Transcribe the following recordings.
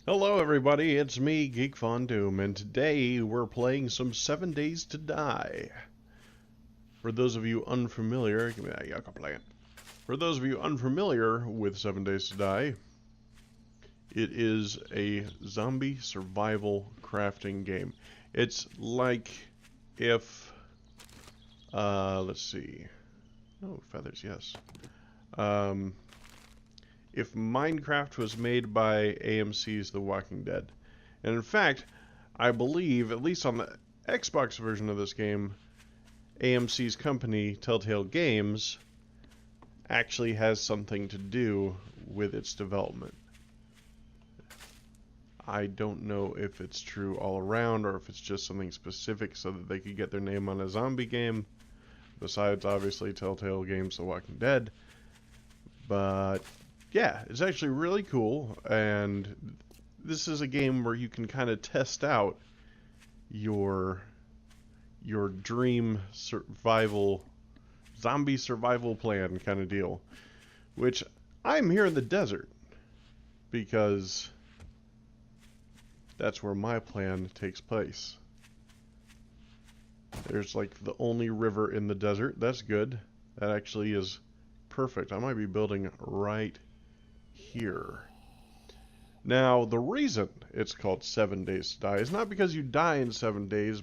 Hello everybody, it's me, Geek VonDOOM, and today we're playing some 7 Days to Die. For those of you unfamiliar, give me that yucca plant. For those of you unfamiliar with 7 Days to Die, it is a zombie survival crafting game. It's like if, let's see, oh, feathers, yes. If Minecraft was made by AMC's The Walking Dead. And in fact, I believe, at least on the Xbox version of this game, AMC's company, Telltale Games, actually has something to do with its development. I don't know if it's true all around or if it's just something specific so that they could get their name on a zombie game, besides obviously Telltale Games The Walking Dead. But yeah, it's actually really cool, and this is a game where you can kind of test out your dream zombie survival plan kind of deal, which I'm here in the desert because that's where my plan takes place. There's like the only river in the desert. That's good. That actually is perfect. I might be building right here. Now, the reason it's called 7 Days to Die is not because you die in 7 days,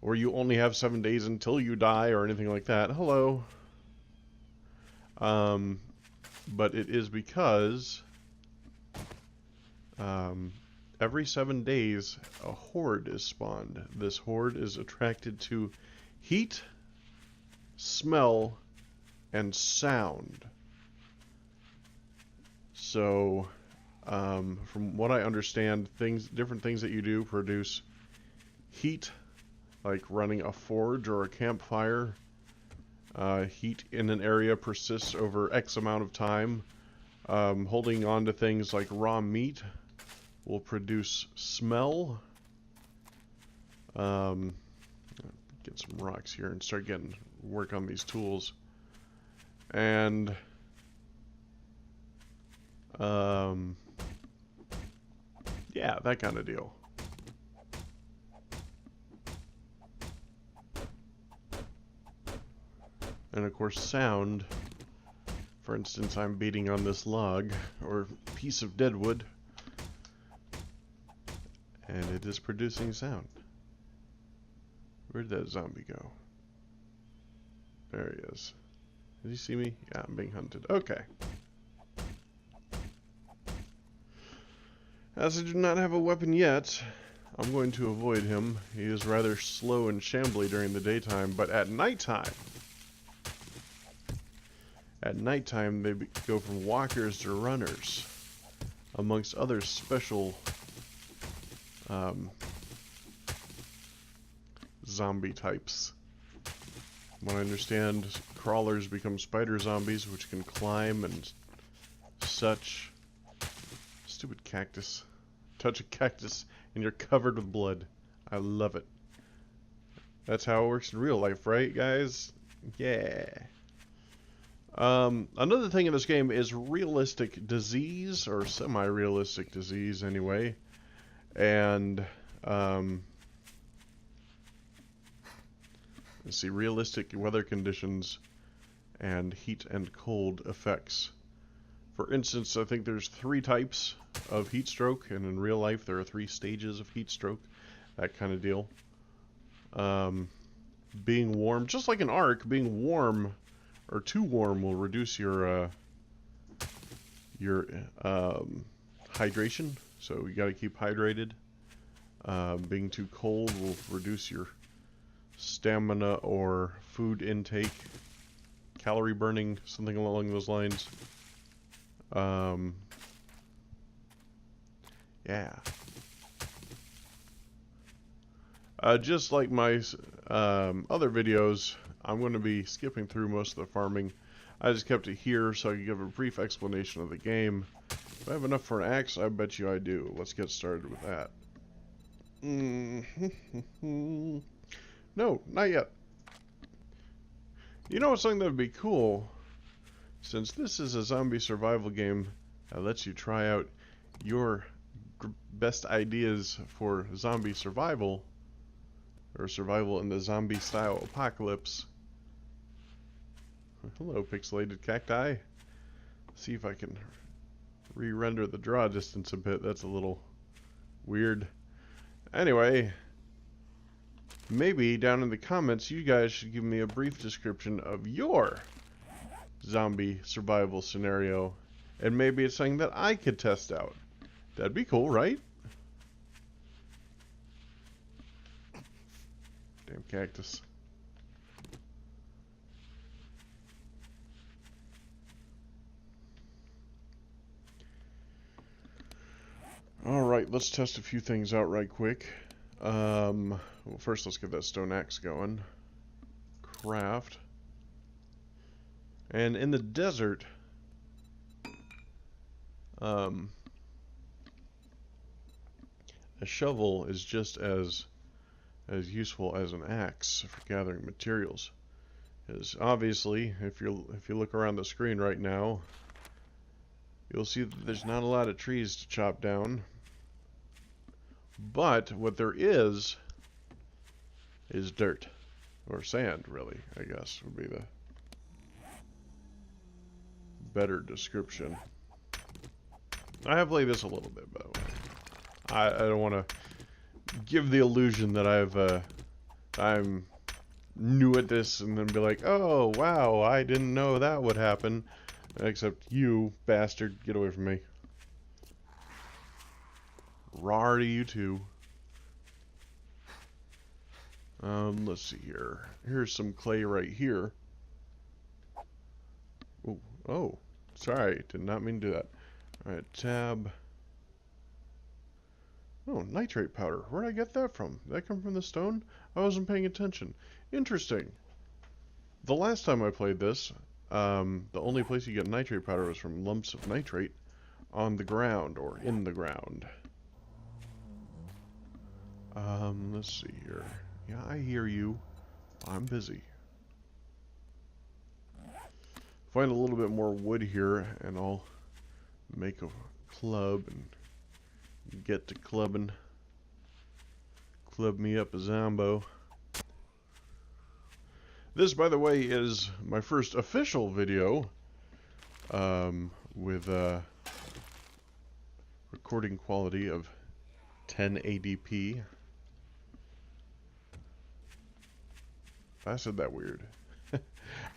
or you only have 7 days until you die or anything like that. Hello. But it is because every 7 days a horde is spawned. This horde is attracted to heat, smell, and sound. So, from what I understand, different things that you do produce heat, like running a forge or a campfire. Heat in an area persists over X amount of time. Holding on to things like raw meat will produce smell. Get some rocks here and start getting work on these tools. And yeah, that kind of deal. And of course sound. For instance, I'm beating on this log or piece of dead wood, and it is producing sound. Where did that zombie go? There he is. Did he see me? Yeah, I'm being hunted. Okay. As I do not have a weapon yet, I'm going to avoid him. He is rather slow and shambly during the daytime, but at nighttime, they go from walkers to runners, amongst other special zombie types. What I understand, crawlers become spider zombies, which can climb and such. Stupid cactus. Touch a cactus and you're covered with blood. I love it. That's how it works in real life, right, guys? Yeah. Another thing in this game is realistic disease, or semi-realistic disease anyway. And, let's see, realistic weather conditions and heat and cold effects. For instance, I think there's 3 types of heat stroke, and in real life there are 3 stages of heat stroke. That kind of deal. Being warm, just like an arc, being warm or too warm will reduce your hydration. So you got to keep hydrated. Being too cold will reduce your stamina or food intake, calorie burning, something along those lines. Yeah. Just like my other videos, I'm going to be skipping through most of the farming. I just kept it here so I could give a brief explanation of the game. Do I have enough for an axe? I bet you I do. Let's get started with that. No, not yet. You know something that would be cool? Since this is a zombie survival game that lets you try out your best ideas for zombie survival, or survival in the zombie style apocalypse. Hello, pixelated cacti. See if I can re-render the draw distance a bit. That's a little weird. Anyway, maybe down in the comments you guys should give me a brief description of your zombie survival scenario, and maybe it's something that I could test out. That'd be cool, right? Damn cactus. Alright, let's test a few things out right quick. Well, first let's get that stone axe going. Craft. And in the desert, a shovel is just as useful as an axe for gathering materials. Because obviously, if you look around the screen right now, you'll see that there's not a lot of trees to chop down. But what there is dirt, or sand, really, I guess would be the better description. I have played this a little bit, by the way. I don't want to give the illusion that I'm new at this and then be like, oh wow, I didn't know that would happen. Except you, bastard, get away from me. Rar to you too. Let's see here. Here's some clay right here. Oh, sorry, did not mean to do that. Alright, tab. Oh, nitrate powder. Where'd I get that from? Did that come from the stone? I wasn't paying attention. Interesting. The last time I played this, the only place you get nitrate powder was from lumps of nitrate on the ground, or in the ground. Let's see here. Yeah, I hear you. I'm busy. Find a little bit more wood here, and I'll make a club and get to clubbing. Club me up a zombo. This, by the way, is my first official video with recording quality of 1080p. I said that weird.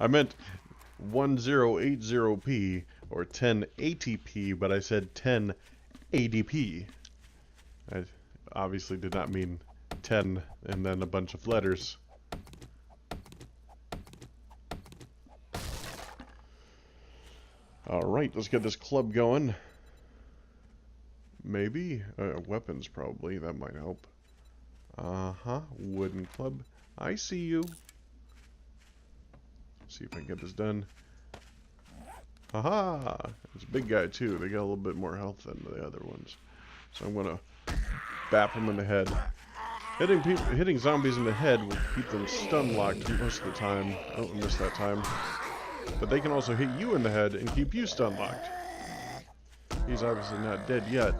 I meant 1080p or 1080p, but I said 1080p. I obviously did not mean 10 and then a bunch of letters. Alright, let's get this club going. Maybe. Weapons, probably. That might help. Uh-huh. Wooden club. I see you. See if I can get this done. Haha! It's a big guy, too. They got a little bit more health than the other ones. So I'm gonna bap them in the head. Hitting zombies in the head will keep them stun locked most of the time. I don't miss that time. But they can also hit you in the head and keep you stun locked. He's obviously not dead yet.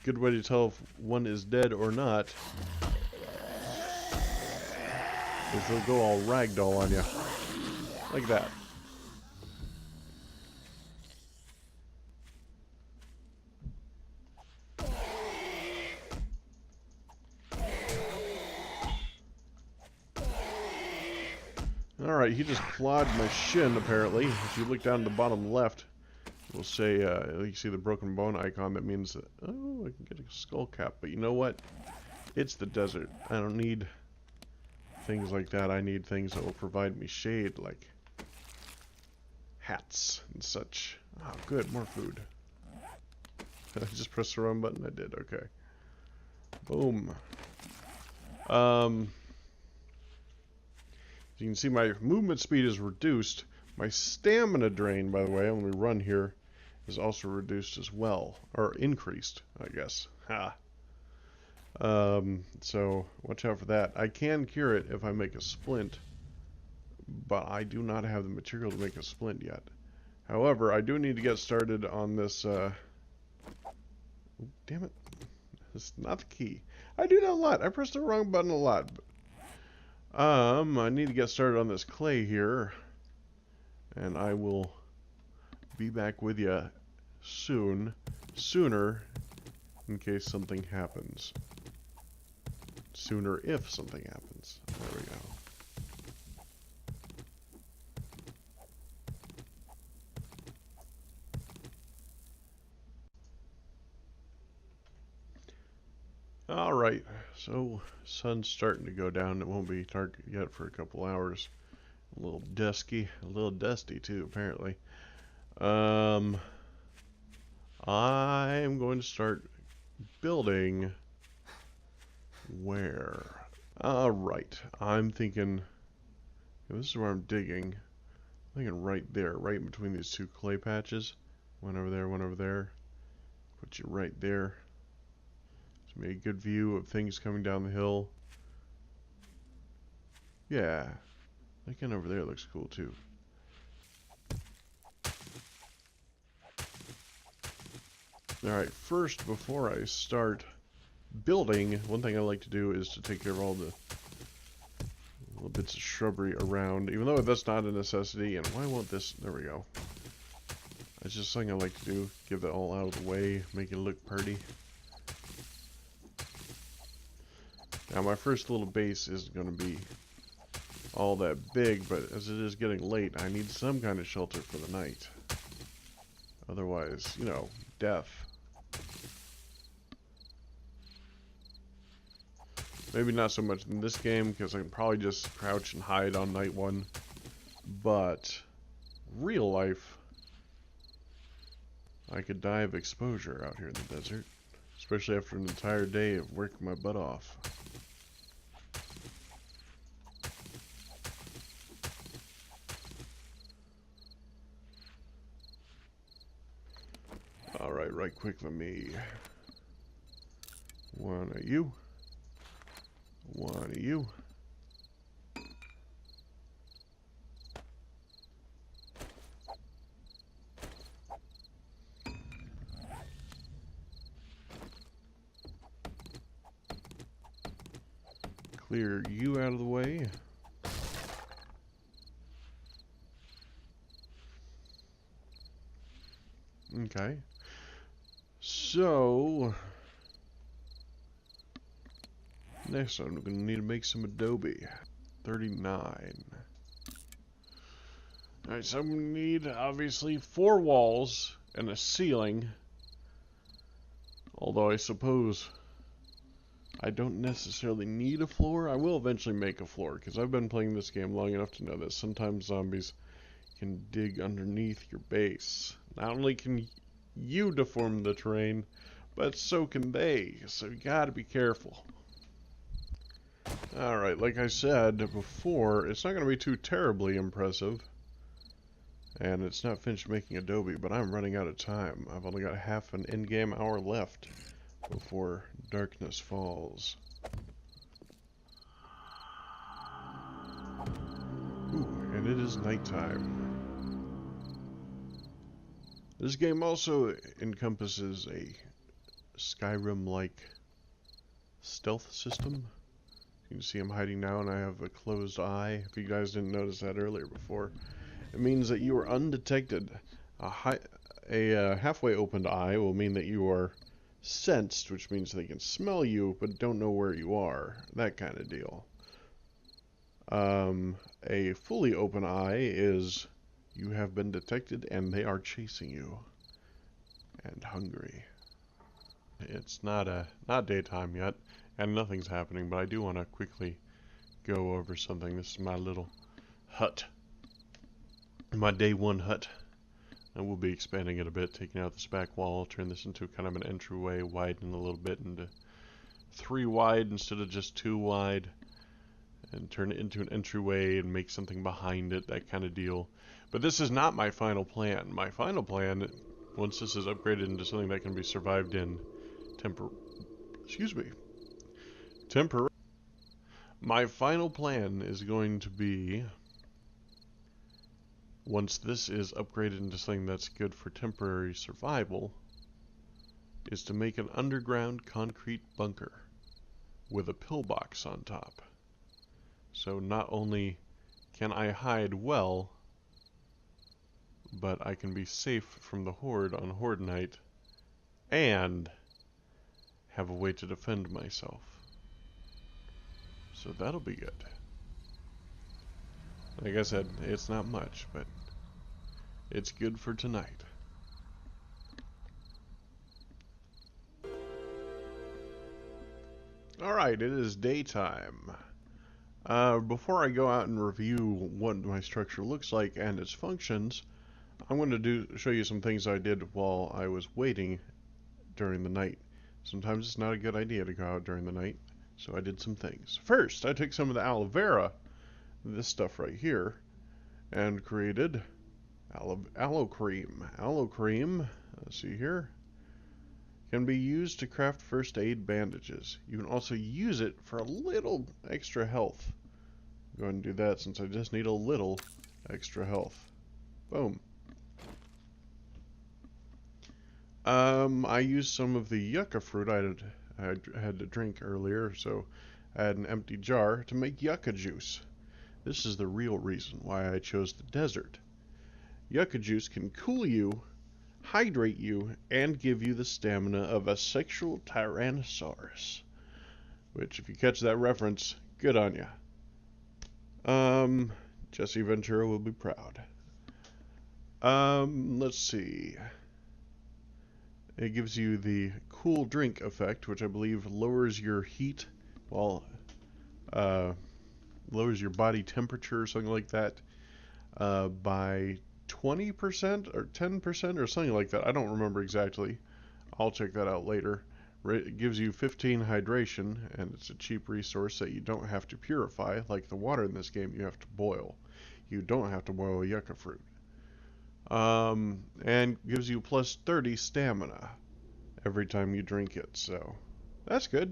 Good way to tell if one is dead or not is they'll go all ragdoll on you. Like that. Alright, he just clawed my shin, apparently. If you look down to the bottom left, we'll say, you see the broken bone icon. That means that, oh, I can get a skull cap. But you know what? It's the desert. I don't need things like that. I need things that will provide me shade, like hats and such. Oh, good. More food. Did I just press the wrong button? I did. Okay. Boom. You can see my movement speed is reduced. My stamina drain, by the way, when we run here, is also reduced as well. Or increased, I guess. Ha. So, watch out for that. I can cure it if I make a splint, but I do not have the material to make a splint yet. However, I do need to get started on this, damn it. It's not the key. I do that a lot. I press the wrong button a lot. I need to get started on this clay here. And I will be back with you sooner, in case something happens. Sooner if something happens. There we go. Alright, so sun's starting to go down. It won't be dark yet for a couple hours. A little dusky, a little dusty too, apparently. I'm going to start building where? Alright, I'm thinking, this is where I'm digging. I'm thinking right there, right in between these two clay patches. One over there, one over there. Put you right there. So make a good view of things coming down the hill. Yeah, that kind over there looks cool too. Alright, first, before I start building, one thing I like to do is to take care of all the little bits of shrubbery around, even though that's not a necessity. And why won't this? There we go. That's just something I like to do. Give that all out of the way, make it look pretty. Now my first little base isn't going to be all that big, but as it is getting late, I need some kind of shelter for the night. Otherwise, you know, death. Maybe not so much in this game, because I can probably just crouch and hide on night one. But real life, I could die of exposure out here in the desert. Especially after an entire day of working my butt off. Alright, right quick, let me... One of you. One of you. Clear you out of the way. Okay. So... Next I'm going to need to make some adobe. 39. Alright, so I'm going to need, obviously, 4 walls and a ceiling. Although I suppose I don't necessarily need a floor. I will eventually make a floor, because I've been playing this game long enough to know that sometimes zombies can dig underneath your base. Not only can you deform the terrain, but so can they, so you gotta be careful. Alright, like I said before, it's not going to be too terribly impressive. And it's not finished making adobe, but I'm running out of time. I've only got half an in-game hour left before darkness falls. Ooh, and it is nighttime. This game also encompasses a Skyrim-like stealth system. You can see I'm hiding now, and I have a closed eye. If you guys didn't notice that earlier before, it means that you are undetected. A halfway opened eye will mean that you are sensed, which means they can smell you, but don't know where you are. That kind of deal. A fully open eye is you have been detected, and they are chasing you. And hungry. It's not daytime yet. And nothing's happening, but I do want to quickly go over something. This is my little hut. My day 1 hut. And we'll be expanding it a bit, taking out this back wall, turn this into kind of an entryway, widen a little bit into 3 wide instead of just 2 wide. And turn it into an entryway and make something behind it, that kind of deal. But this is not my final plan. My final plan, once this is upgraded into something that can be survived in temporary. My final plan is going to be once this is upgraded into something that's good for temporary survival, is to make an underground concrete bunker with a pillbox on top. So not only can I hide well, but I can be safe from the Horde on Horde night and have a way to defend myself. So that'll be good. Like I said, it's not much, but it's good for tonight. Alright, it is daytime. Before I go out and review what my structure looks like and its functions, I'm going to show you some things I did while I was waiting during the night. Sometimes it's not a good idea to go out during the night, so I did some things. First, I took some of the aloe vera, this stuff right here, and created aloe cream. Aloe cream, let's see here, can be used to craft first aid bandages. You can also use it for a little extra health. Go ahead and do that since I just need a little extra health. Boom. I used some of the yucca fruit I had to drink earlier, so I had an empty jar to make yucca juice. This is the real reason why I chose the desert. Yucca juice can cool you, hydrate you, and give you the stamina of a sexual tyrannosaurus. Which, if you catch that reference, good on ya. Jesse Ventura will be proud. Let's see. It gives you the cool drink effect, which I believe lowers your heat, lowers your body temperature or something like that, by 20% or 10% or something like that. I don't remember exactly. I'll check that out later. It gives you 15 hydration, and it's a cheap resource that you don't have to purify. Like the water in this game, you have to boil. You don't have to boil a yucca fruit. And gives you plus 30 stamina every time you drink it, so that's good.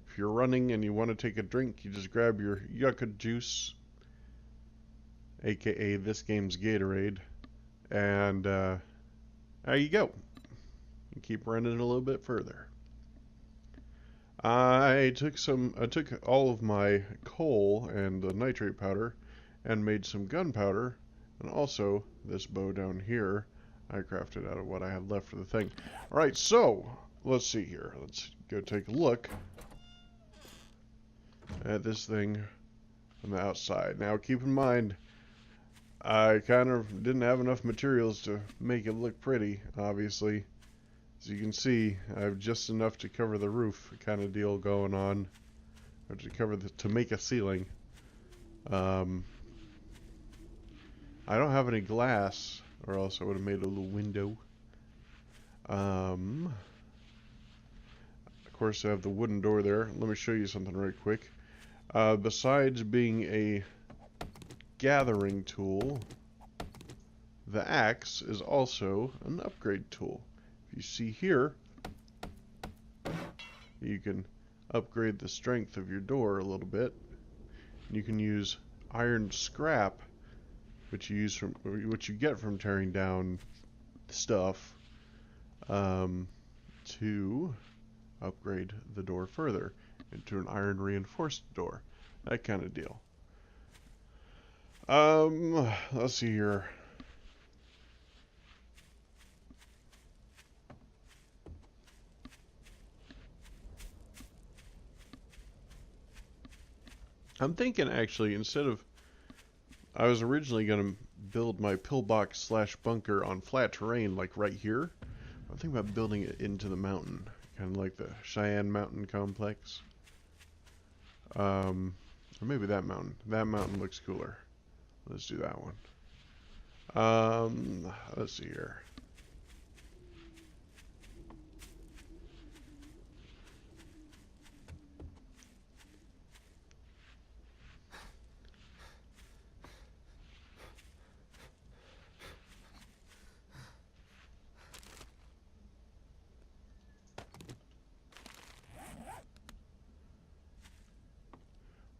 If you're running and you want to take a drink, you just grab your yucca juice, aka this game's Gatorade, and there you go. You keep running it a little bit further. I took all of my coal and the nitrate powder and made some gunpowder, and also this bow down here I crafted out of what I had left for the thing. Alright, so let's see here. Let's go take a look at this thing from the outside. Now keep in mind, I kind of didn't have enough materials to make it look pretty, obviously. As you can see, I have just enough to cover the roof kind of deal going on, or to make a ceiling. I don't have any glass, or else I would have made a little window. Of course, I have the wooden door there. Let me show you something right quick. Besides being a gathering tool, the axe is also an upgrade tool. If you see here, you can upgrade the strength of your door a little bit. You can use iron scrap, which you get from tearing down stuff, to upgrade the door further into an iron reinforced door. That kind of deal. Let's see here. I'm thinking actually, I was originally going to build my pillbox / bunker on flat terrain, like right here. I'm thinking about building it into the mountain, kind of like the Cheyenne Mountain complex. Or maybe that mountain. That mountain looks cooler. Let's do that one. Let's see here.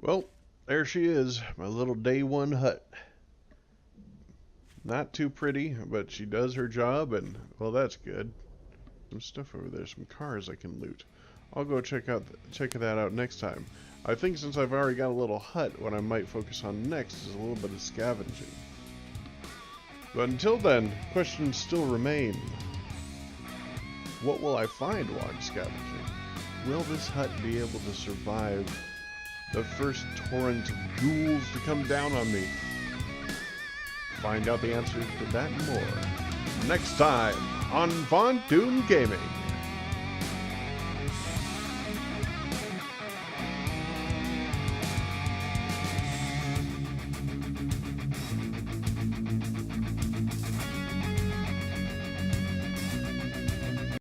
Well, there she is, my little day one hut. Not too pretty, but she does her job, and, well, that's good. Some stuff over there, some cars I can loot. I'll go check that out next time. I think since I've already got a little hut, what I might focus on next is a little bit of scavenging. But until then, questions still remain. What will I find while I'm scavenging? Will this hut be able to survive the first torrent of ghouls to come down on me? Find out the answer to that and more next time on VonDOOM Gaming.